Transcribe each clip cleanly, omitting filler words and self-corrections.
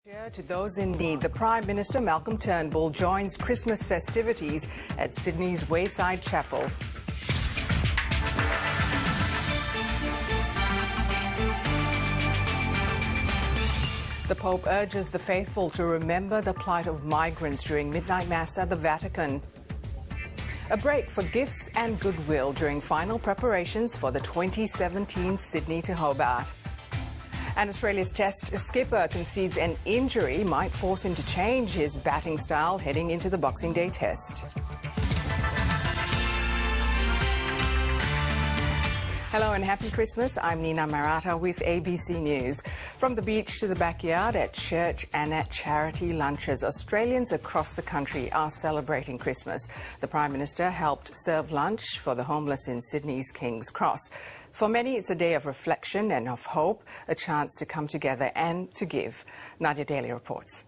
To those in need, the Prime Minister Malcolm Turnbull joins Christmas festivities at Sydney's Wayside Chapel. The Pope urges the faithful to remember the plight of migrants during midnight mass at the Vatican. A break for gifts and goodwill during final preparations for the 2017 Sydney to Hobart. And Australia's Test skipper concedes an injury might force him to change his batting style heading into the Boxing Day Test. Hello and happy Christmas. I'm Nina Maratta with ABC News. From the beach to the backyard, at church and at charity lunches, Australians across the country are celebrating Christmas. The Prime Minister helped serve lunch for the homeless in Sydney's King's Cross. For many, it's a day of reflection and of hope, a chance to come together and to give. Nadia Daly reports.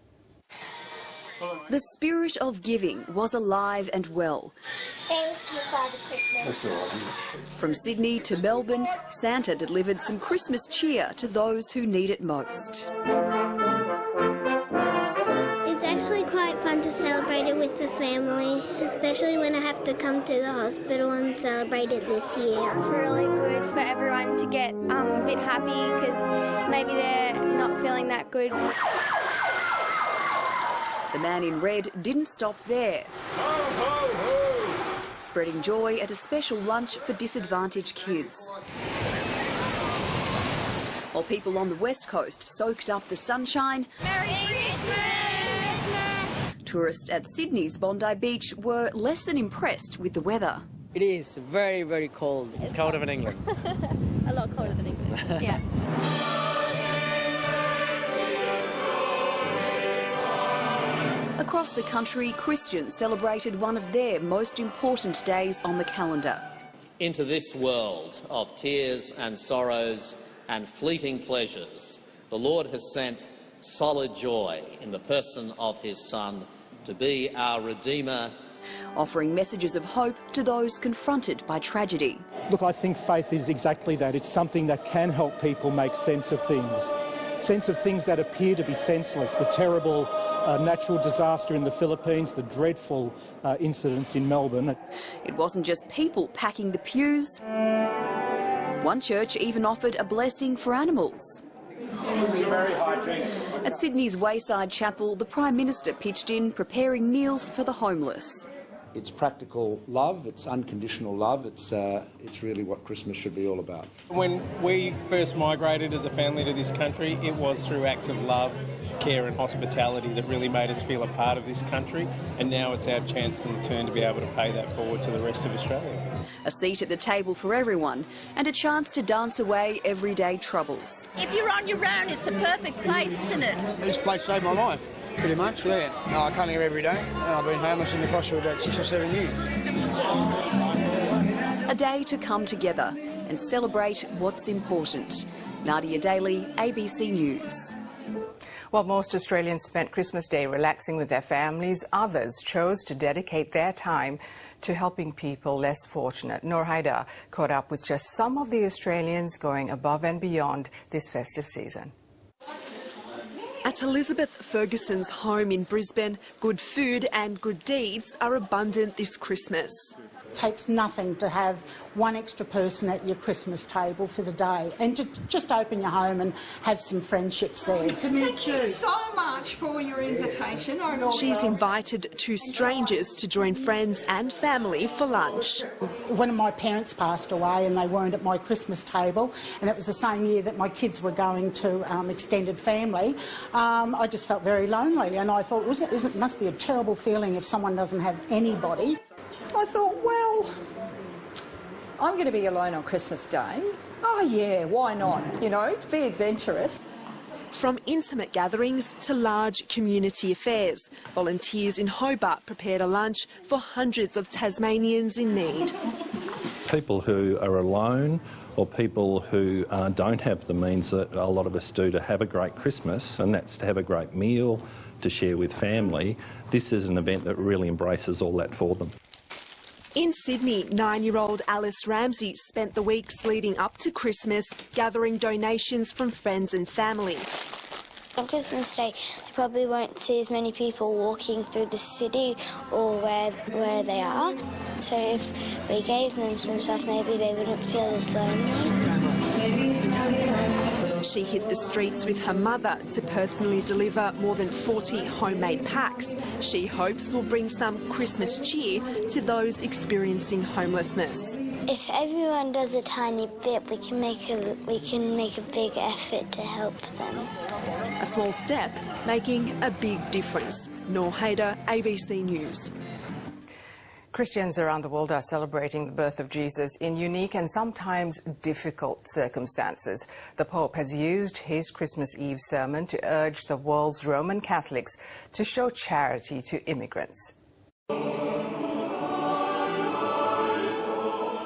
The spirit of giving was alive and well. Thank you, Father Christmas. That's all right. From Sydney to Melbourne, Santa delivered some Christmas cheer to those who need it most. It's actually quite fun to celebrate it with the family, especially when I have to come to the hospital and celebrate it this year. It's really good for everyone to get a bit happy because maybe they're not feeling that good. The man in red didn't stop there. Ho, ho, ho. Spreading joy at a special lunch for disadvantaged kids. While people on the West Coast soaked up the sunshine, Merry Christmas! tourists at Sydney's Bondi Beach were less than impressed with the weather. It is very, very cold. It's colder than England. A lot colder than England, yeah. Across the country, Christians celebrated one of their most important days on the calendar. Into this world of tears and sorrows and fleeting pleasures, the Lord has sent solid joy in the person of his Son to be our Redeemer. Offering messages of hope to those confronted by tragedy. Look, I think faith is exactly that. It's something that can help people make sense of things that appear to be senseless. The terrible natural disaster in the Philippines, the dreadful incidents in Melbourne. It wasn't just people packing the pews. One church even offered a blessing for animals. At Sydney's Wayside Chapel, the Prime Minister pitched in, preparing meals for the homeless. It's practical love, it's unconditional love, it's really what Christmas should be all about. When we first migrated as a family to this country, it was through acts of love, care and hospitality that really made us feel a part of this country, and now it's our chance in turn to be able to pay that forward to the rest of Australia. A seat at the table for everyone and a chance to dance away everyday troubles. If you're on your own, it's a perfect place, isn't it? This place saved my life. Pretty much, yeah. No, I come here every day, and I've been homeless in the cross for about 6 or 7 years. A day to come together and celebrate what's important. Nadia Daly, ABC News. While most Australians spent Christmas Day relaxing with their families, others chose to dedicate their time to helping people less fortunate. Noor Haidar caught up with just some of the Australians going above and beyond this festive season. At Elizabeth Ferguson's home in Brisbane, good food and good deeds are abundant this Christmas. It takes nothing to have one extra person at your Christmas table for the day, and just open your home and have some friendships there. Thank you so much for your invitation. She's invited two strangers to join friends and family for lunch. One of my parents passed away and they weren't at my Christmas table, and it was the same year that my kids were going to extended family. I just felt very lonely, and I thought, it must be a terrible feeling if someone doesn't have anybody. I thought, well, I'm going to be alone on Christmas Day. Oh yeah, why not? You know, be adventurous. From intimate gatherings to large community affairs, volunteers in Hobart prepared a lunch for hundreds of Tasmanians in need. People who are alone or people who don't have the means that a lot of us do to have a great Christmas, and that's to have a great meal, to share with family. This is an event that really embraces all that for them. In Sydney, 9-year-old Alice Ramsey spent the weeks leading up to Christmas gathering donations from friends and family. On Christmas Day, they probably won't see as many people walking through the city or where they are. So if we gave them some stuff, maybe they wouldn't feel as lonely. She hit the streets with her mother to personally deliver more than 40 homemade packs. She hopes will bring some Christmas cheer to those experiencing homelessness. If everyone does a tiny bit, we can make a big effort to help them. A small step making a big difference. Noor Haider, ABC News. Christians around the world are celebrating the birth of Jesus in unique and sometimes difficult circumstances. The Pope has used his Christmas Eve sermon to urge the world's Roman Catholics to show charity to immigrants.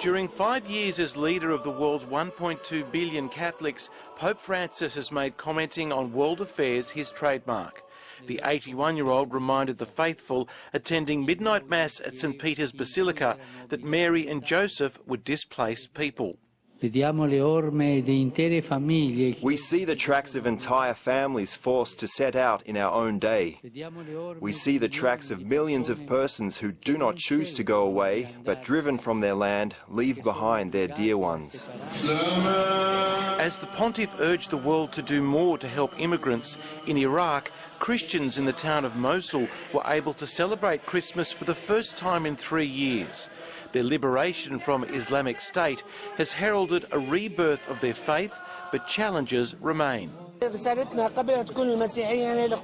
During 5 years as leader of the world's 1.2 billion Catholics, Pope Francis has made commenting on world affairs his trademark. The 81-year-old reminded the faithful attending midnight mass at St. Peter's Basilica that Mary and Joseph were displaced people. We see the tracks of entire families forced to set out in our own day. We see the tracks of millions of persons who do not choose to go away, but driven from their land, leave behind their dear ones. As the pontiff urged the world to do more to help immigrants, in Iraq, Christians in the town of Mosul were able to celebrate Christmas for the first time in 3 years. Their liberation from Islamic State has heralded a rebirth of their faith, but challenges remain.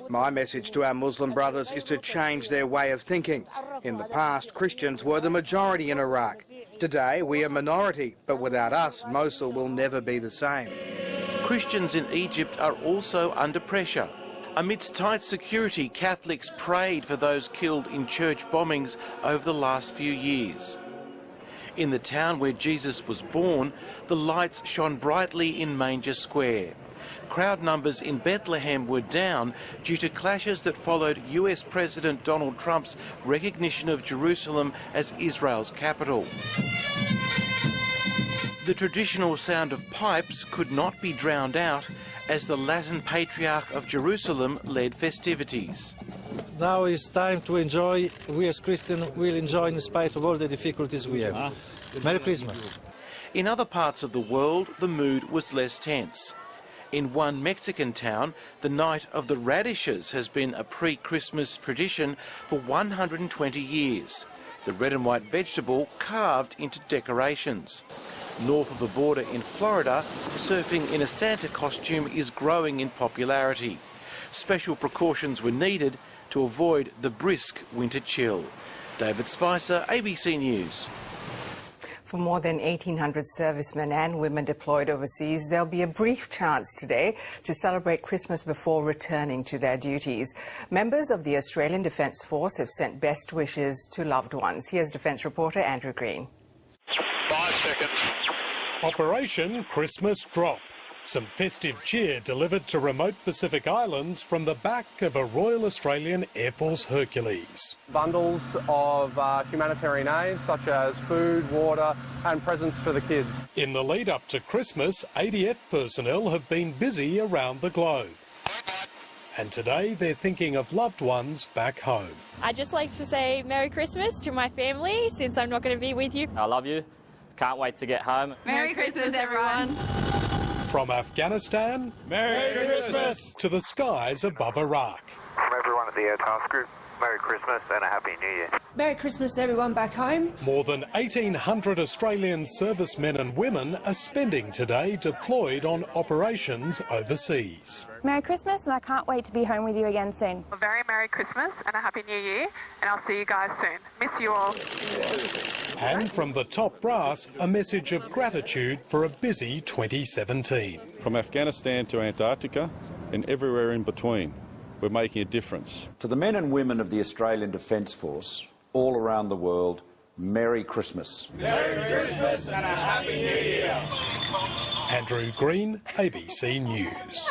My message to our Muslim brothers is to change their way of thinking. In the past, Christians were the majority in Iraq. Today, we are minority, but without us, Mosul will never be the same. Christians in Egypt are also under pressure. Amidst tight security, Catholics prayed for those killed in church bombings over the last few years. In the town where Jesus was born, the lights shone brightly in Manger Square. Crowd numbers in Bethlehem were down due to clashes that followed US President Donald Trump's recognition of Jerusalem as Israel's capital. The traditional sound of pipes could not be drowned out as the Latin Patriarch of Jerusalem led festivities. Now it's time to enjoy. We as Christians will enjoy in spite of all the difficulties we have. Merry Christmas. In other parts of the world, the mood was less tense. In one Mexican town, the Night of the Radishes has been a pre-Christmas tradition for 120 years. The red and white vegetable carved into decorations. North of the border in Florida, surfing in a Santa costume is growing in popularity. Special precautions were needed to avoid the brisk winter chill. David Spicer, ABC News. For more than 1,800 servicemen and women deployed overseas, there'll be a brief chance today to celebrate Christmas before returning to their duties. Members of the Australian Defence Force have sent best wishes to loved ones. Here's Defence reporter Andrew Green. 5 seconds. Operation Christmas Drop. Some festive cheer delivered to remote Pacific Islands from the back of a Royal Australian Air Force Hercules. Bundles of humanitarian aid such as food, water and presents for the kids. In the lead up to Christmas, ADF personnel have been busy around the globe. And today they're thinking of loved ones back home. I'd just like to say Merry Christmas to my family since I'm not going to be with you. I love you. Can't wait to get home. Merry Christmas, everyone. From Afghanistan, Merry Christmas, to the skies above Iraq. From everyone at the Air Task Group, Merry Christmas and a Happy New Year. Merry Christmas to everyone back home. More than 1,800 Australian servicemen and women are spending today deployed on operations overseas. Merry Christmas, and I can't wait to be home with you again soon. A very Merry Christmas and a Happy New Year, and I'll see you guys soon. Miss you all. And from the top brass, a message of gratitude for a busy 2017. From Afghanistan to Antarctica and everywhere in between, we're making a difference. To the men and women of the Australian Defence Force all around the world, Merry Christmas. Merry Christmas and a Happy New Year. Andrew Green, ABC News.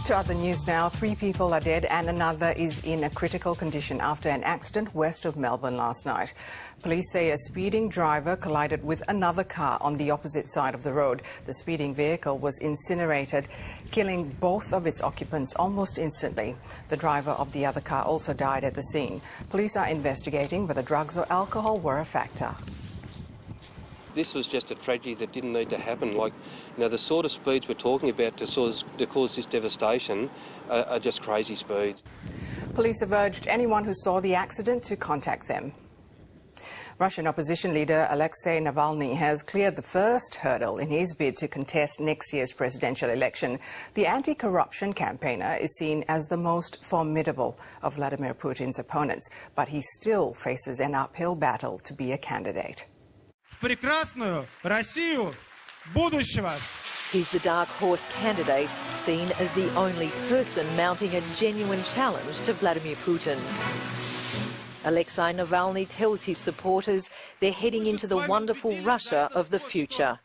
To other news now, 3 people are dead and another is in a critical condition after an accident west of Melbourne last night. Police say a speeding driver collided with another car on the opposite side of the road. The speeding vehicle was incinerated, killing both of its occupants almost instantly. The driver of the other car also died at the scene. Police are investigating whether drugs or alcohol were a factor. This was just a tragedy that didn't need to happen. Like, you know, the sort of speeds we're talking about to cause this devastation are just crazy speeds. Police have urged anyone who saw the accident to contact them. Russian opposition leader Alexei Navalny has cleared the first hurdle in his bid to contest next year's presidential election. The anti-corruption campaigner is seen as the most formidable of Vladimir Putin's opponents, but he still faces an uphill battle to be a candidate. Прекрасную Россию будущего. He's the dark horse candidate, seen as the only person mounting a genuine challenge to Vladimir Putin. Alexei Navalny tells his supporters they're heading into the wonderful Russia of the future.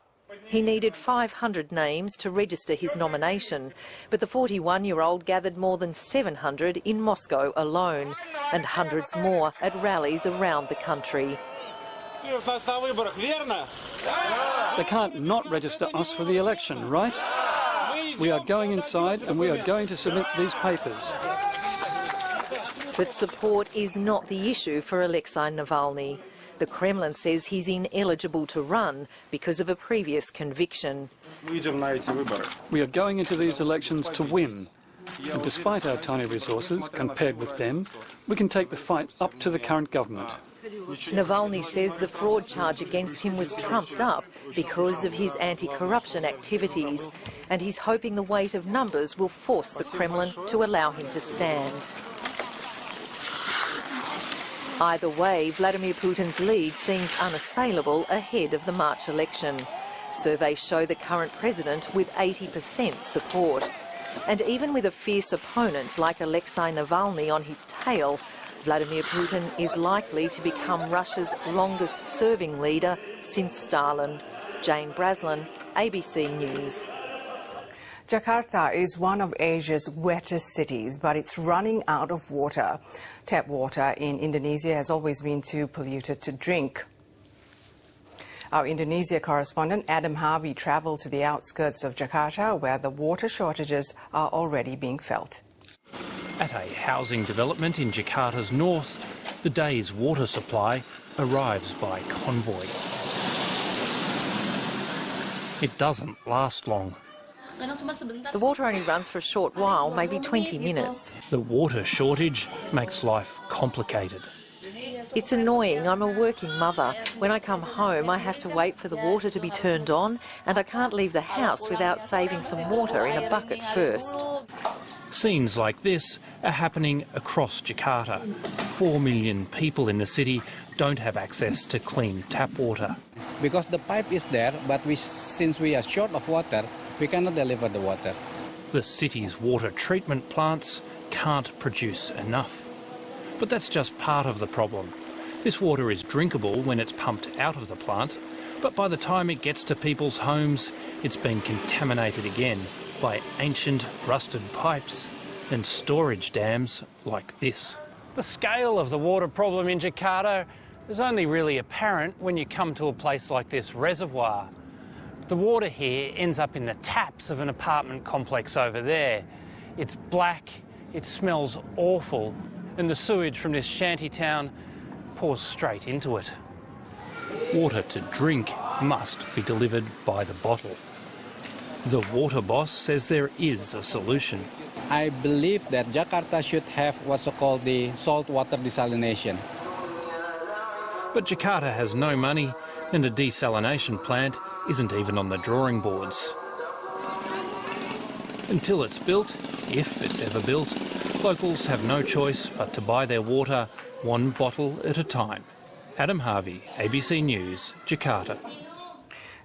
He needed 500 names to register his nomination, but the 41-year-old gathered more than 700 in Moscow alone, and hundreds more at rallies around the country. They can't not register us for the election, right? We are going inside and we are going to submit these papers. But support is not the issue for Alexei Navalny. The Kremlin says he's ineligible to run because of a previous conviction. We are going into these elections to win. And despite our tiny resources, compared with them, we can take the fight up to the current government. Navalny says the fraud charge against him was trumped up because of his anti-corruption activities, and he's hoping the weight of numbers will force the Kremlin to allow him to stand. Either way, Vladimir Putin's lead seems unassailable ahead of the March election. Surveys show the current president with 80% support. And even with a fierce opponent like Alexei Navalny on his tail, Vladimir Putin is likely to become Russia's longest-serving leader since Stalin. Jane Braslin, ABC News. Jakarta is one of Asia's wettest cities, but it's running out of water. Tap water in Indonesia has always been too polluted to drink. Our Indonesia correspondent Adam Harvey travelled to the outskirts of Jakarta, where the water shortages are already being felt. At a housing development in Jakarta's north, the day's water supply arrives by convoy. It doesn't last long. The water only runs for a short while, maybe 20 minutes. The water shortage makes life complicated. It's annoying. I'm a working mother. When I come home, I have to wait for the water to be turned on, and I can't leave the house without saving some water in a bucket first. Scenes like this are happening across Jakarta. 4 million people in the city don't have access to clean tap water. Because the pipe is there, but since we are short of water, we cannot deliver the water. The city's water treatment plants can't produce enough. But that's just part of the problem. This water is drinkable when it's pumped out of the plant, but by the time it gets to people's homes, it's been contaminated again by ancient rusted pipes and storage dams like this. The scale of the water problem in Jakarta is only really apparent when you come to a place like this reservoir. The water here ends up in the taps of an apartment complex over there. It's black, it smells awful, and the sewage from this shanty town pours straight into it. Water to drink must be delivered by the bottle. The water boss says there is a solution. I believe that Jakarta should have what's called the saltwater desalination. But Jakarta has no money, and a desalination plant isn't even on the drawing boards. Until it's built, if it's ever built, locals have no choice but to buy their water one bottle at a time. Adam Harvey, ABC News, Jakarta.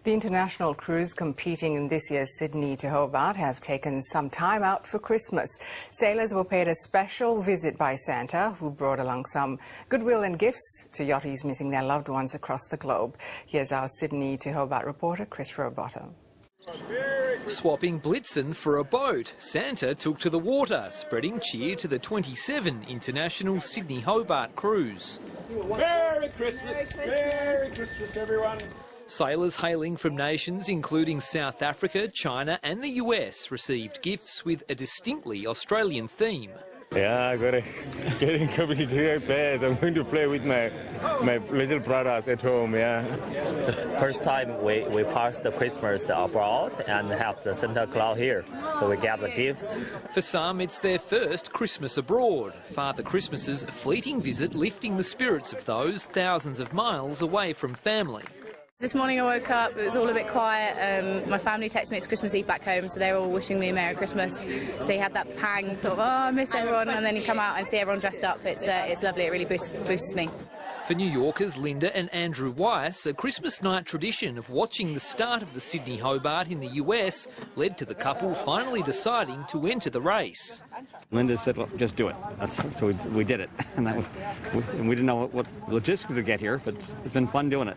The international crews competing in this year's Sydney to Hobart have taken some time out for Christmas. Sailors were paid a special visit by Santa, who brought along some goodwill and gifts to yachties missing their loved ones across the globe. Here's our Sydney to Hobart reporter, Chris Robotham. Swapping Blitzen for a boat, Santa took to the water, spreading cheer to the 27 International Sydney-Hobart cruise. Merry Christmas! Merry Christmas, everyone! Sailors hailing from nations including South Africa, China and the US received gifts with a distinctly Australian theme. Yeah, I got getting great pairs. I'm going to play with my little brothers at home, yeah. The first time we passed the Christmas abroad and have the Santa Claus here, so we get the gifts. For some, it's their first Christmas abroad. Father Christmas's fleeting visit lifting the spirits of those thousands of miles away from family. This morning I woke up, it was all a bit quiet. My family texted me it's Christmas Eve back home, so they were all wishing me a Merry Christmas. So you had that pang, thought, oh, I miss everyone, and then you come out and see everyone dressed up. It's lovely, it really boosts me. For New Yorkers Linda and Andrew Weiss, a Christmas night tradition of watching the start of the Sydney-Hobart in the US led to the couple finally deciding to enter the race. Linda said, well, just do it. So we did it. And we didn't know what logistics would get here, but it's been fun doing it.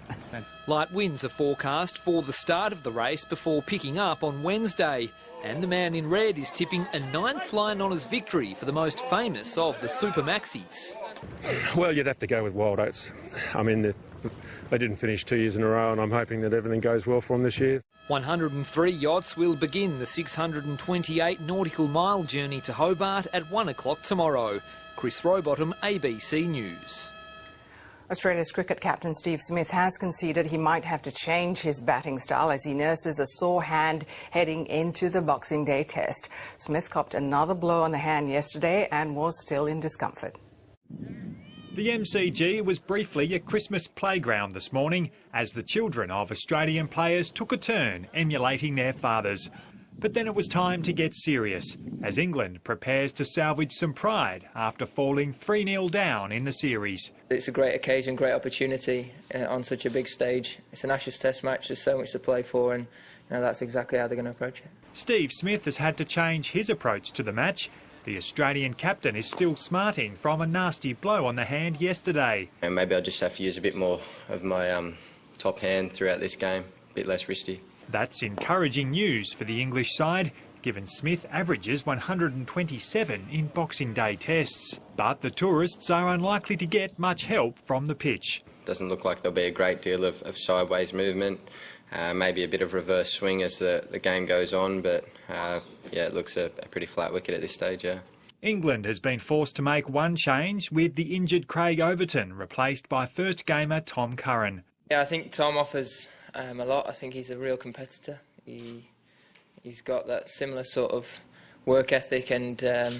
Light winds are forecast for the start of the race before picking up on Wednesday. And the man in red is tipping a 9th Flying Honours victory for the most famous of the Super Maxis. Well, you'd have to go with Wild Oats. I mean, they didn't finish 2 years in a row, and I'm hoping that everything goes well for them this year. 103 yachts will begin the 628 nautical mile journey to Hobart at 1 o'clock tomorrow. Chris Rowbottom, ABC News. Australia's cricket captain Steve Smith has conceded he might have to change his batting style as he nurses a sore hand heading into the Boxing Day test. Smith copped another blow on the hand yesterday and was still in discomfort. The MCG was briefly a Christmas playground this morning as the children of Australian players took a turn emulating their fathers. But then it was time to get serious as England prepares to salvage some pride after falling 3-0 down in the series. It's a great occasion, great opportunity on such a big stage. It's an Ashes Test match, there's so much to play for, and that's exactly how they're going to approach it. Steve Smith has had to change his approach to the match. The Australian captain is still smarting from a nasty blow on the hand yesterday. And maybe I'll just have to use a bit more of my top hand throughout this game, a bit less wristy. That's encouraging news for the English side, given Smith averages 127 in Boxing Day tests. But the tourists are unlikely to get much help from the pitch. Doesn't look like there'll be a great deal of sideways movement, maybe a bit of reverse swing as the game goes on, but yeah, it looks a pretty flat wicket at this stage, yeah. England has been forced to make one change with the injured Craig Overton replaced by first gamer Tom Curran. Yeah, I think Tom offers a lot. I think he's a real competitor. He's got that similar sort of work ethic, and the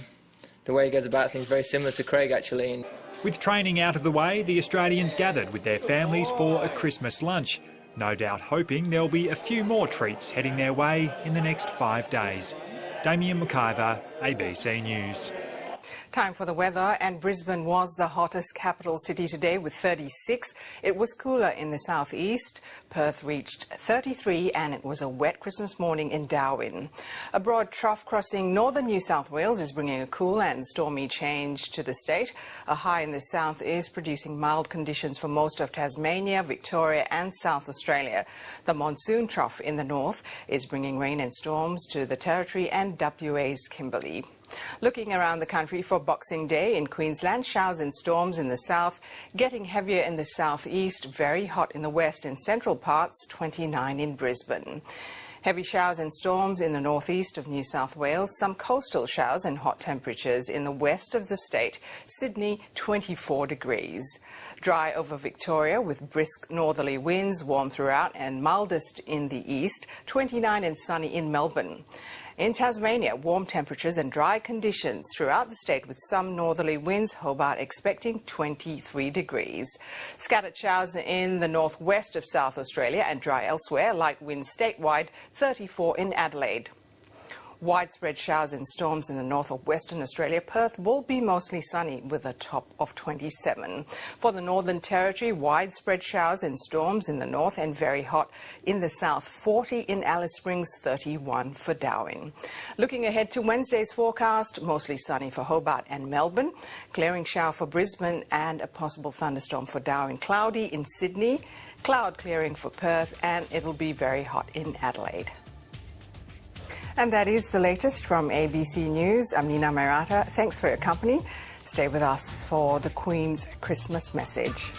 way he goes about things very similar to Craig, actually. With training out of the way, the Australians gathered with their families for a Christmas lunch, no doubt hoping there'll be a few more treats heading their way in the next 5 days. Damien McIver, ABC News. Time for the weather, and Brisbane was the hottest capital city today with 36. It was cooler in the southeast. Perth reached 33 and it was a wet Christmas morning in Darwin. A broad trough crossing northern New South Wales is bringing a cool and stormy change to the state. A high in the south is producing mild conditions for most of Tasmania, Victoria and South Australia. The monsoon trough in the north is bringing rain and storms to the Territory and WA's Kimberley. Looking around the country for Boxing Day in Queensland, showers and storms in the south, getting heavier in the southeast, very hot in the west and central parts, 29 in Brisbane. Heavy showers and storms in the northeast of New South Wales, some coastal showers and hot temperatures in the west of the state, Sydney 24 degrees. Dry over Victoria with brisk northerly winds, warm throughout and mildest in the east, 29 and sunny in Melbourne. In Tasmania, warm temperatures and dry conditions throughout the state with some northerly winds, Hobart expecting 23 degrees. Scattered showers in the northwest of South Australia and dry elsewhere, light winds statewide, 34 in Adelaide. Widespread showers and storms in the north of Western Australia. Perth will be mostly sunny with a top of 27. For the Northern Territory, widespread showers and storms in the north and very hot in the south, 40 in Alice Springs, 31 for Darwin. Looking ahead to Wednesday's forecast, mostly sunny for Hobart and Melbourne, clearing shower for Brisbane and a possible thunderstorm for Darwin, cloudy in Sydney, cloud clearing for Perth, and it'll be very hot in Adelaide. And that is the latest from ABC News. I'm Nina Mairata. Thanks for your company. Stay with us for the Queen's Christmas message.